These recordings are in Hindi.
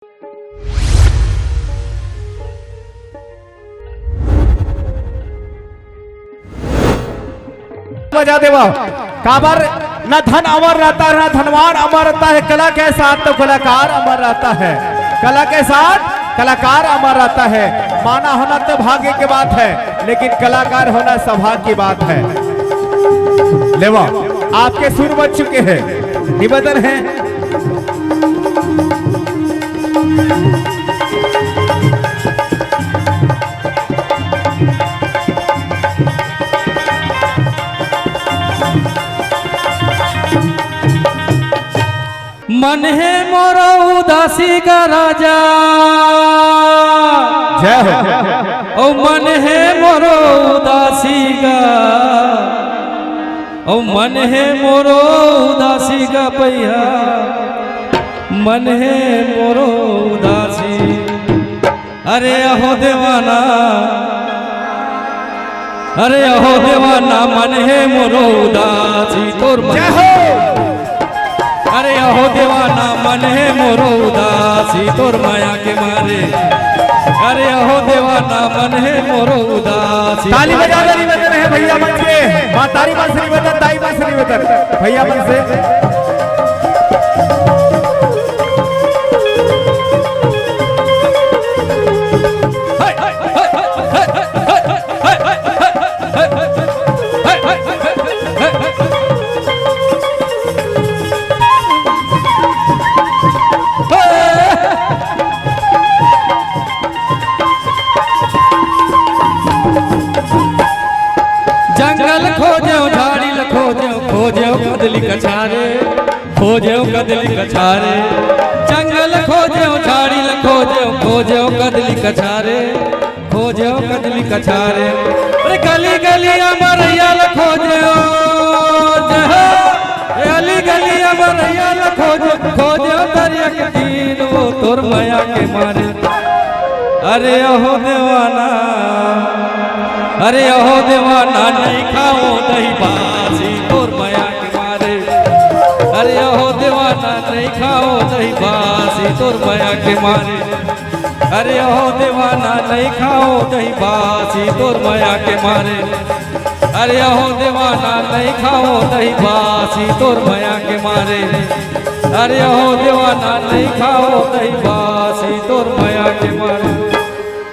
बजा देवा काबर न धन अमर रहता है, न धनवान अमर रहता है। कला के साथ तो कलाकार अमर रहता है, कला के साथ कलाकार अमर रहता है। माना होना तो भाग्य की बात है, लेकिन कलाकार होना सौभाग्य की बात है। लेवा आपके सुर बज चुके हैं, निवेदन है मन है मोरा उदासी का राजा, जय हो। ओ मन है मोरो उदासी का, ओ मन है मोरो उदासी का पैया, मन है मोरो उदासी। अरे अहो देवाना, अरे अहो देवाना, मन है मोरो उदासी तोर मन है। अरे अहो देवाना, मन है मोरो उदासी तोर माया के मारे। अरे अहो देवाना, मन है मोरो उदासी। ताली बजा दे, निवेदन है भैया मन से, मां तारी मन से निवेदन, ताई मन से निवेदन, भैया मन से। जंगल खोजे झाड़ी खोजे, खोजे कदली कछारे, खोजे कदली कछारे। जंगल खोजे झाड़ी खोजे, खोजे कदली कछारे, खोजे कदली कछारे। अरे गली गली अमरैया खोजे, गली गली अमरैया खोजे, खोजे दरिया के तीन वो तोर माया के मारे। अरे अहो देवाना, अरे अहो देवाना, नहीं खाओ दही बासी तोर माया के मारे। अरे अहो देवाना, नहीं खाओ दही बासी तोर माया के मारे। अरे अहो देवाना, नहीं खाओ दही बासी तोर माया के मारे। अरे अहो देवाना, नहीं खाओ दही बासी तोर माया के मारे। अरे अहो देवाना, नहीं खाओ दही बासी तोर माया के मारे।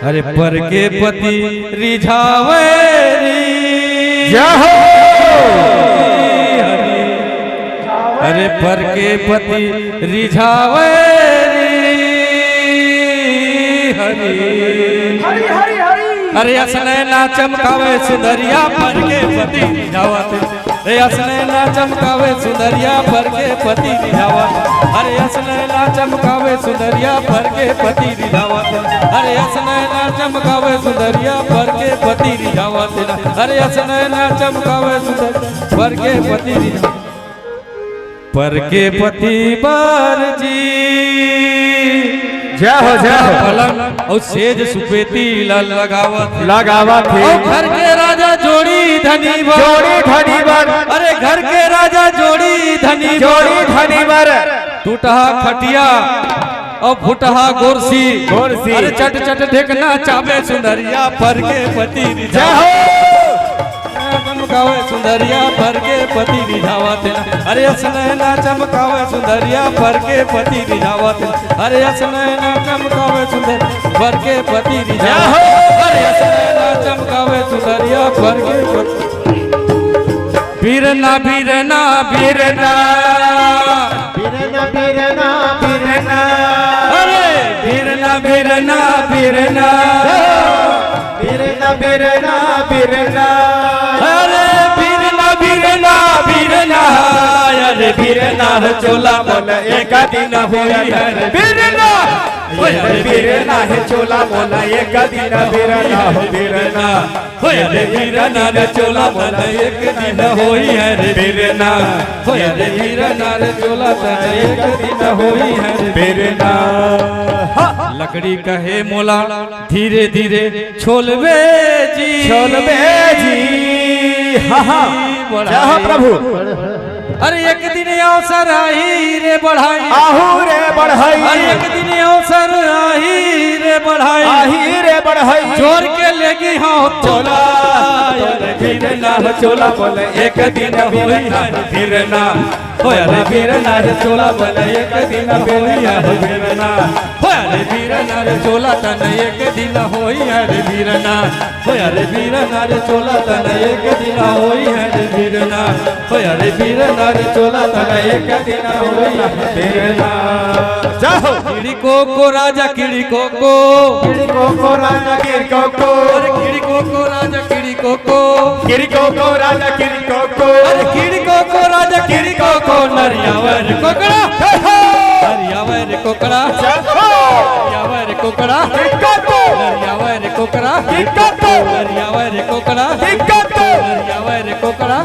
अरे पर के पति रिझावे जय अरे पर के पति रिझावे हरि। अरे असने ना चमकावे सुंदरिया, पर के पति रिझावत। अरे असने ना चमकावे सुंदरिया, पर के पति रिझावत। अरे असने ना चमकावे सुंदरिया, पर के पति रिझावत। अरे असने ना चमकावे सुंदरिया, पर के पति रिझावत। अरे असने ना चमकावे सुंदरिया, पर के पति रिझावत। पर के पति बार जी, जय हो जय हो। पलंग और सेज सुपेती लगावत लगावत है। घर के राजा जोड़ी धनी बर, जोड़ी धनी बर। अरे घर के राजा जोड़ी धनी, जोड़ी धनी बर। टूटहा खटिया और फुटहा गोरसी, गोरसी। अरे चट चट ढेकना चावे सुंदरिया, पर के पति जय हो। चमकावे सुंदरिया, पर के पति रिझावत। अरे असने ना चमकावे सुंदरिया, पर के पति रिझावत। अरे असने ना चमकावे सुंदर, पर के पति रिझावत। अरे असने ना चमकावे सुंदरिया, पर के पति। बीरना बीरना बीरना, बीरना बीरना बीरना, अरे बीरना बीरना बीरना, बीरना बीरना बीरना। अरे बीरना बीरना बीरना, अरे बीरना चोला मोला एक दिन हुई है बीरना। अरे बीरना है चोला मोला एक दिन बीरना हो बीरना। अरे बीरना रे चोला मोला एक दिन हुई है रे बीरना। अरे बीरना रे चोला मोला एक दिन हुई है रे बीरना। लकड़ी कहे मोला धीरे धीरे छोलवे जी, छोलवे जी। हाँ हाँ जय हो प्रभु। अरे एक दिन अवसर आई रे बढ़ाई, आहू रे बढ़ाई। अरे एक दिन अवसर आही रे बढ़ाई आही रे बढ़ई जोर के लेगी हाँ चोला अरे फिर ना हो चोला बोले एक दिन होई है फिर ना हो अरे फिर ना रे चोला बोले एक दिन होई है फिर ना हो अरे फिर ना रे चोला तन एक दिन होई है रे फिर ना हो अरे फिर ना रे चोला तन एक दिन होई है रे फिर ना हो अरे फिर ना रे चोला तन एक दिन होई है फिर ना जाओ किड़ी को राजा किड़ी को राजा किरको को अरे किड़ी को राजा किड़ी को किरको राजा किरको अरे किड़ी को राजा किड़ी को नरियावर कोकड़ा नरियावर कोकड़ा नरियावर कोकड़ा नरियावर कोकड़ा नरियावर कोकड़ा नरियावर कोकड़ा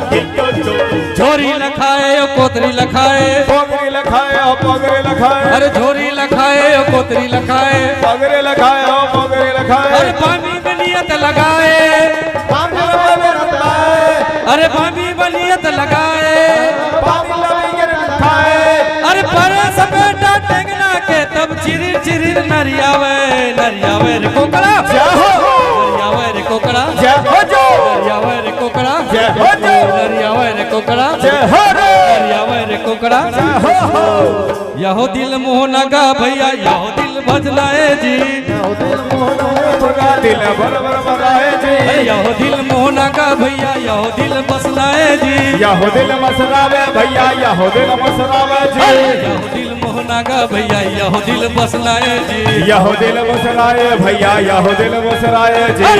झोरी लखाए कोतरी लखाए पोगरी लखाए ओ पोगरी लखाए अरे झोरी लखाए कोतरी लखाए पोगरी लखाए ओ पोगरी लखाए अरे पानी बनियत लगाए पानी लगे रखाए अरे पानी बनियत लगाए पानी लगे रखाए अरे परस बेटा टेंगना के तब चिरिर चिरिर नरियावे रे कोकड़ा जय हो नरियावे रे कोकड़ा जय हो जो नरियावे रे कोकड़ा जय हो जो नरियावे रे कोकड़ा जय हो रे नरियावे रे कोकड़ा जय हो यहो दिल मोहना गा भैया यहो दिल भजनाए जी दिल भर भर भराए जी यहो दिल मोहना गा भैया यहो दिल बसनाए जी यहो दिल मसरावे भैया यहो दिल मसरावे जी यहो दिल मोहना गा भैया यहो दिल बसनाए जी यहो दिल मसराए भैया यहो दिल मसराए जी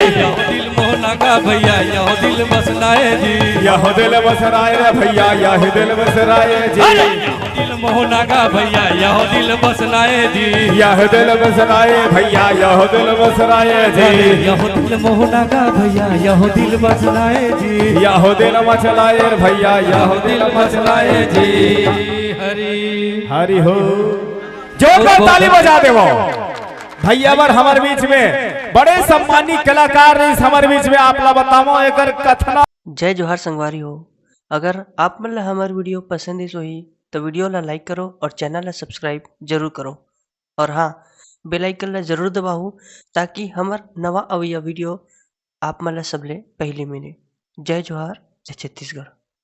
यहो दिल मोहना गा भैया यहो दिल बसनाए जी यहो दिल मसराए रे भैया यहो दिल मसराए जी यहो दिल मोहना गा भैया यहो दिल बसनाए जी यहो दिल मसराए भैया यहो दिल मसराए जी यहो दिल मोहना गा भैया यहो दिल बसनाए जी यहो दिल मचलाए भैया यहो दिल मचलाए जी हरि हरि हो जोरदार ताली बजा देवो भैया बर हमारे बीच में बड़े सम्मानी कलाकार इस हमारे बीच में आपला बताओ एकर कथना जय जोहार संगवारी हो। अगर आप मन ला हमार वीडियो पसंद ही होही तो वीडियो ला लाइक करो और चैनल ला सब्सक्राइब जरूर करो और हाँ बेल आइकन ला जरूर दबाओ ताकि हमार नवा अवैया वीडियो आप मन ला सबले पहले मिले। जय जोहार जय छत्तीसगढ़।